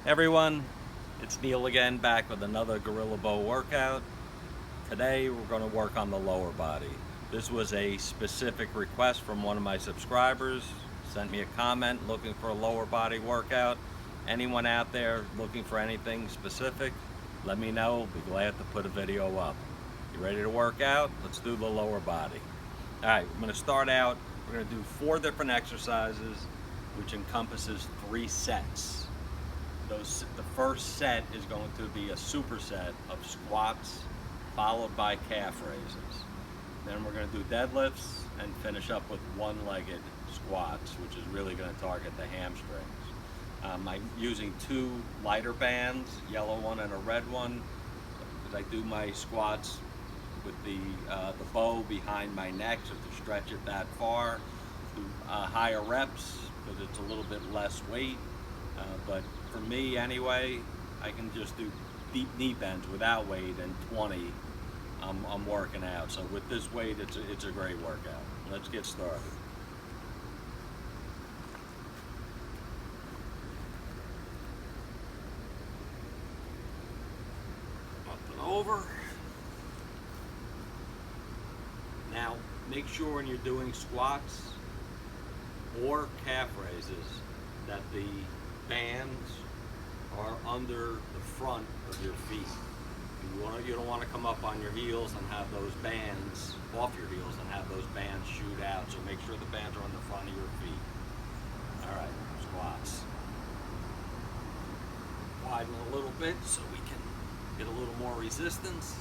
Everyone, it's Neil again, back with another Gorilla Bow workout. Today we're going to work on the lower body. This was a specific request from one of my subscribers. Sent me a comment looking for a lower body workout. Anyone out there looking for anything specific, let me know. Be glad to put a video up. You ready to work out? Let's do the lower body. Alright, I'm going to start out. We're going to do 4 different exercises, which encompasses 3 sets. The first set is going to be a superset of squats followed by calf raises. Then we're going to do deadlifts and finish up with one-legged squats, which is really going to target the hamstrings. I'm using 2 lighter bands, yellow one and a red one, because I do my squats with the bow behind my neck, so to stretch it that far. Do higher reps because it's a little bit less weight. But for me anyway, I can just do deep knee bends without weight, and 20 I'm working out. So with this weight, it's a great workout. Let's get started. Up and over. Now make sure when you're doing squats or calf raises that the bands are under the front of your feet. You don't want to come up on your heels and have those bands off your heels and have those bands shoot out. So make sure the bands are on the front of your feet. All right, squats. Widen a little bit so we can get a little more resistance.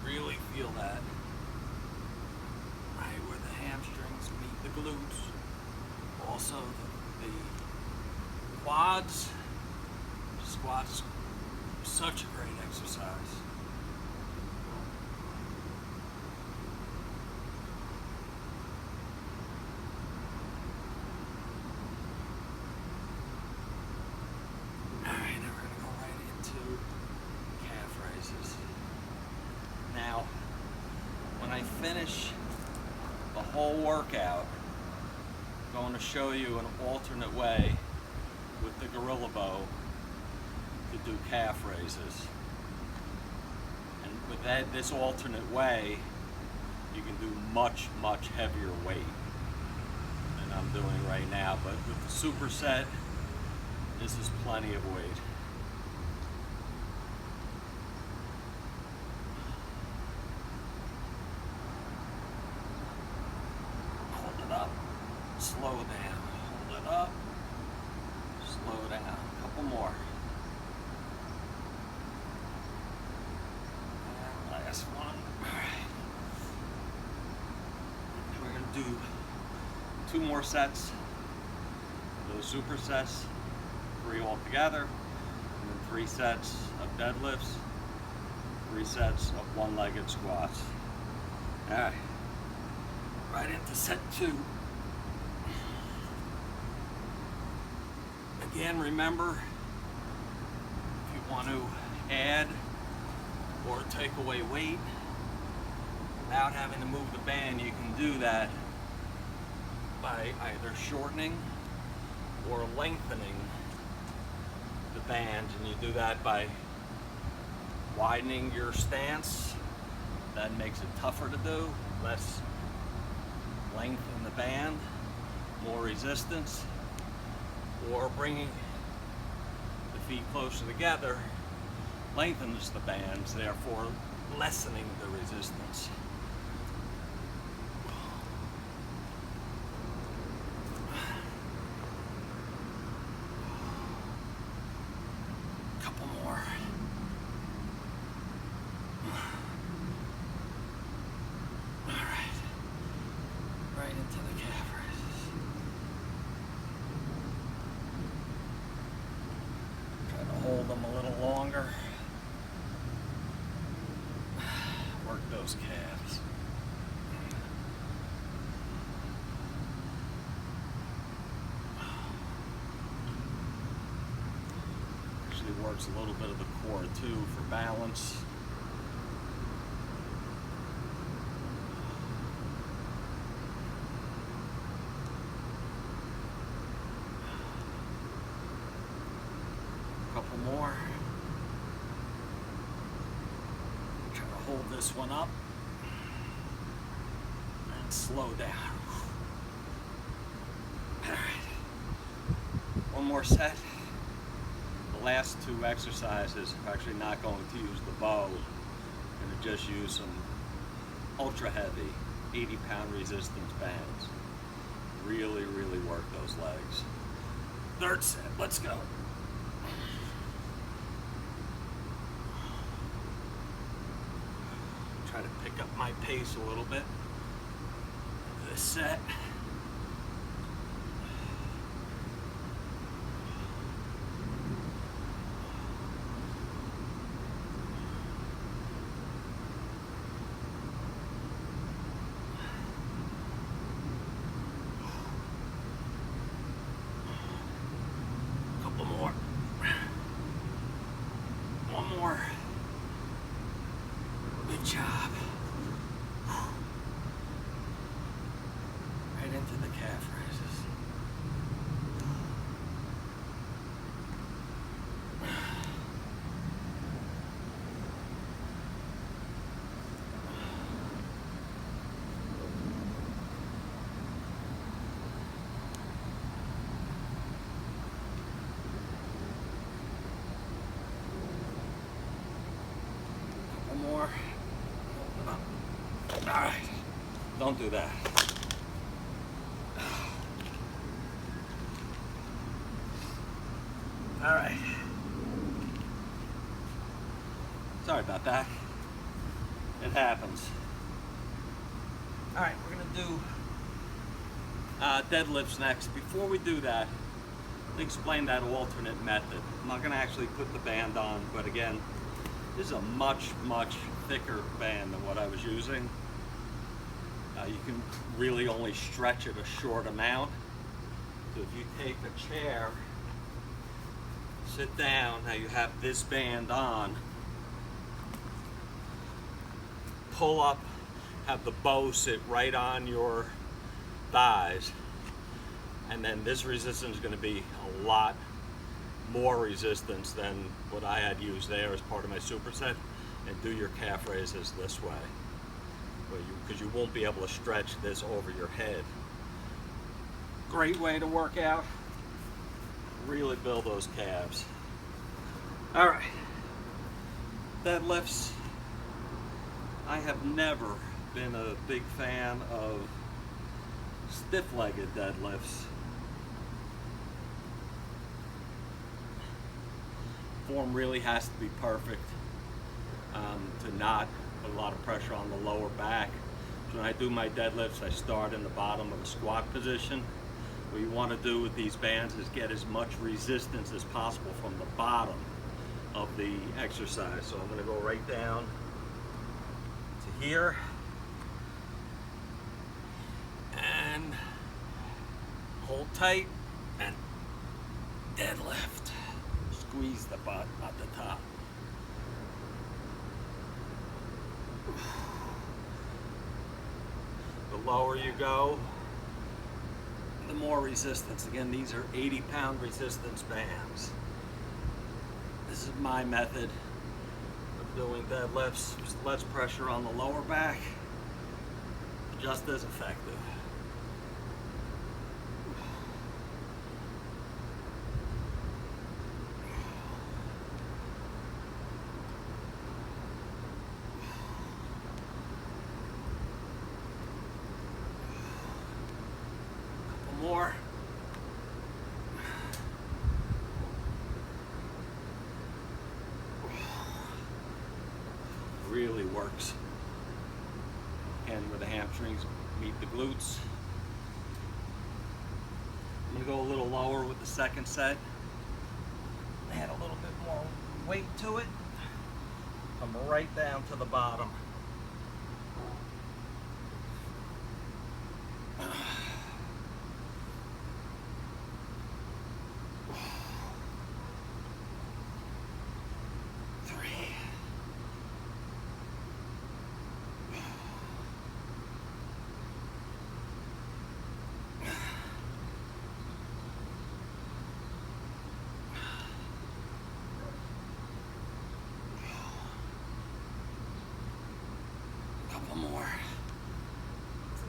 Really feel that right where the hamstrings meet the glutes. Also the quads. Squats, such a great exercise. Alright, now we're going to go right into calf raises. Now, when I finish the whole workout, I'm going to show you an alternate way with the Gorilla Bow to do calf raises. And with this alternate way, you can do much, much heavier weight than I'm doing right now. But with the superset, this is plenty of weight. Up, slow down, hold it up, slow down, a couple more. And last one. All right. We're going to do 2 more sets, those supersets, 3 altogether, and then 3 sets of deadlifts, 3 sets of one-legged squats. All right. Right into set 2. Again, remember, if you want to add or take away weight without having to move the band, you can do that by either shortening or lengthening the band, and you do that by widening your stance. That makes it tougher to do, less length in the band, more resistance, or bringing the feet closer together lengthens the bands, therefore lessening the resistance. Couple more. Right into the calf raises. Try to hold them a little longer. Work those calves. works a little bit of the core too for balance. A couple more. Try to hold this one up and slow down. All right. One more set. The last two exercises are actually not going to use the bow. I'm going to just use some ultra heavy 80-pound resistance bands. Really, really work those legs. Third set, let's go. Try to pick up my pace a little bit. This set. Good job. Right into the calf raises. Couple more. All right, don't do that. All right. Sorry about that. It happens. All right, we're gonna do deadlifts next. Before we do that, let me explain that alternate method. I'm not gonna actually put the band on, but again, this is a much, much thicker band than what I was using. You can really only stretch it a short amount. So if you take a chair, sit down, now you have this band on, pull up, have the bow sit right on your thighs, and then this resistance is going to be a lot more resistance than what I had used there as part of my superset, and do your calf raises this way. Because you won't be able to stretch this over your head. Great way to work out. Really build those calves. All right. Deadlifts. I have never been a big fan of stiff-legged deadlifts. Form really has to be perfect to not put a lot of pressure on the lower back. So when I do my deadlifts, I start in the bottom of the squat position. What you want to do with these bands is get as much resistance as possible from the bottom of the exercise. So I'm going to go right down to here and hold tight and deadlift. Squeeze the butt at the top. The lower you go, the more resistance. Again, these are 80-pound resistance bands. This is my method of doing deadlifts. Just less pressure on the lower back, just as effective. More. Really works. And where the hamstrings meet the glutes. I'm going to go a little lower with the second set. Add a little bit more weight to it. Come right down to the bottom.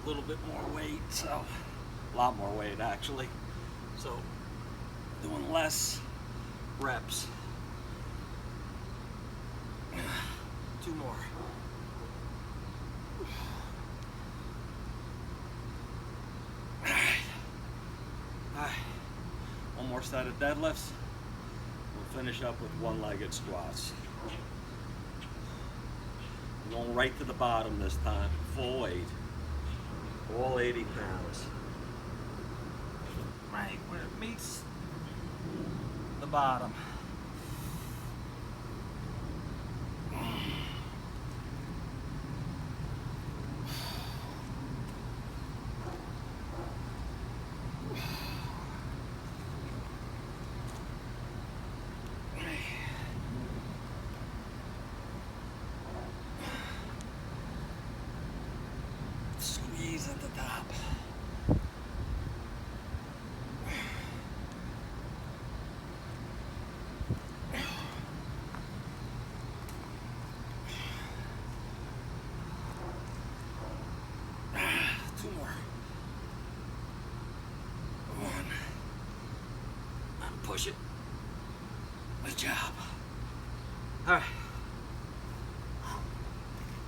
a little bit more weight, so a lot more weight actually. So doing less reps. 2 more. Alright. One more set of deadlifts. We'll finish up with one-legged squats. I'm going right to the bottom this time, full weight. All 80 pounds. Right where it meets the bottom. Squeeze at the top. Two more. One. And push it. Good job. All right.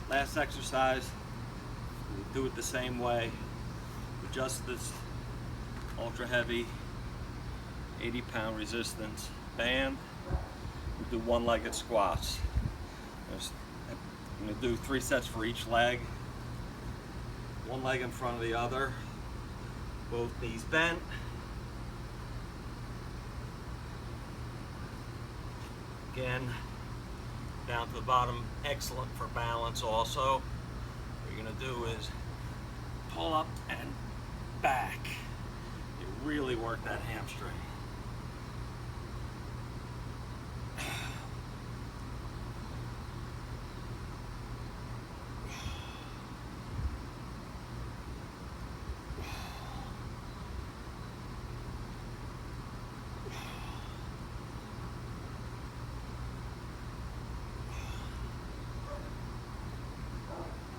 Last exercise. We do it the same way. Adjust this ultra heavy 80-pound resistance band. We do one-legged squats. I'm going to do 3 sets for each leg. One leg in front of the other. Both knees bent. Again, down to the bottom. Excellent for balance also. What you're going to do is pull up and back. You really work that hamstring.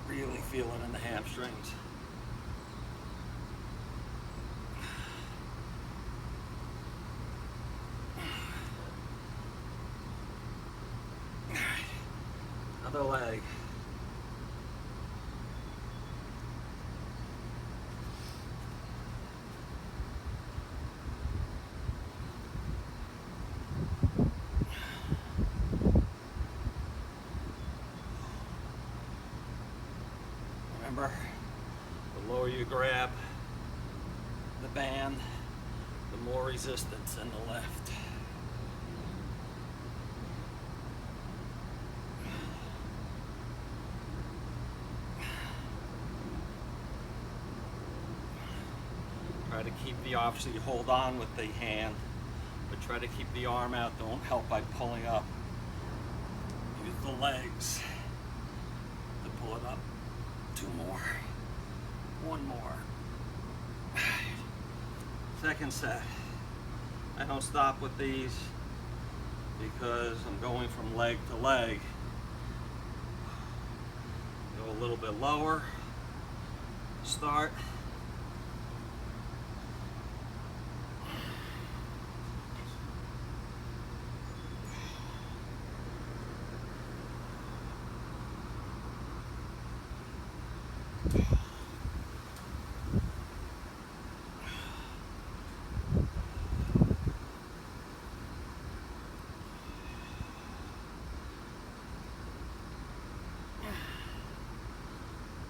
Really feel it in the hamstrings. Other leg. Remember, the lower you grab the band, the more resistance in the left. Try to keep the, obviously hold on with the hand, but try to keep the arm out. Don't help by pulling up. Use the legs to pull it up. 2 more. 1 more. Second set. I don't stop with these because I'm going from leg to leg. Go a little bit lower. Start.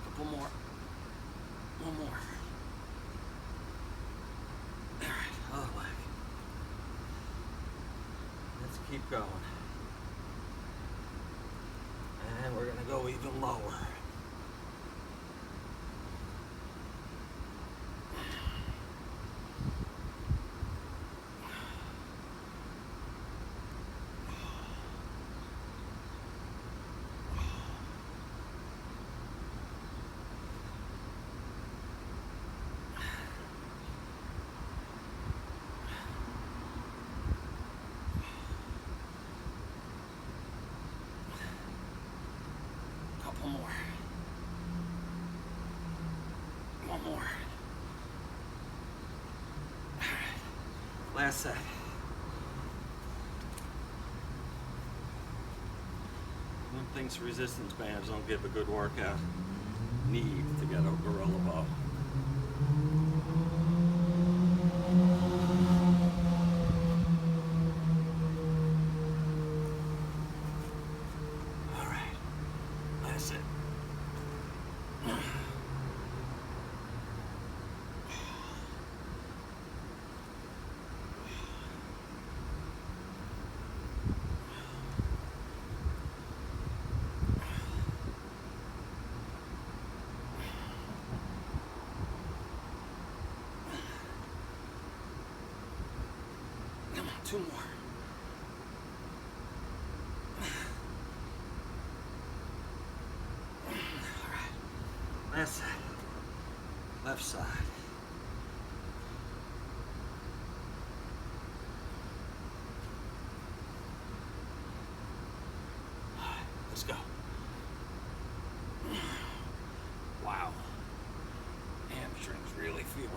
Couple more. 1 more. All right, other leg. Let's keep going. And we're gonna go even lower. Couple more. Last set. One thinks resistance bands don't give a good workout. Need to get a gorilla bow. All right, that's it. Come on, 2 more. All right, last side, left side. All right, let's go. Wow, hamstrings really feel it.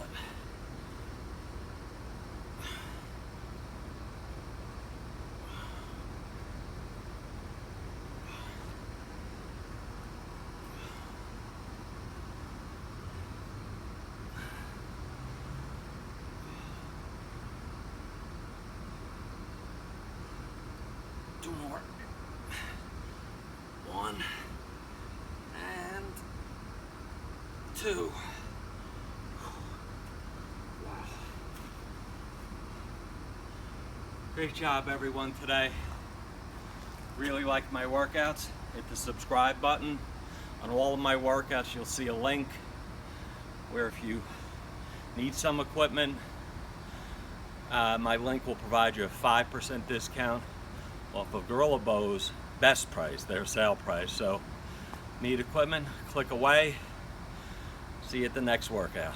Two more. 1 and 2. Wow. Great job, everyone, today. Really like my workouts. Hit the subscribe button. On all of my workouts, you'll see a link where if you need some equipment, my link will provide you a 5% discount off of Gorilla Bow's best price, their sale price. So, need equipment? Click away. See you at the next workout.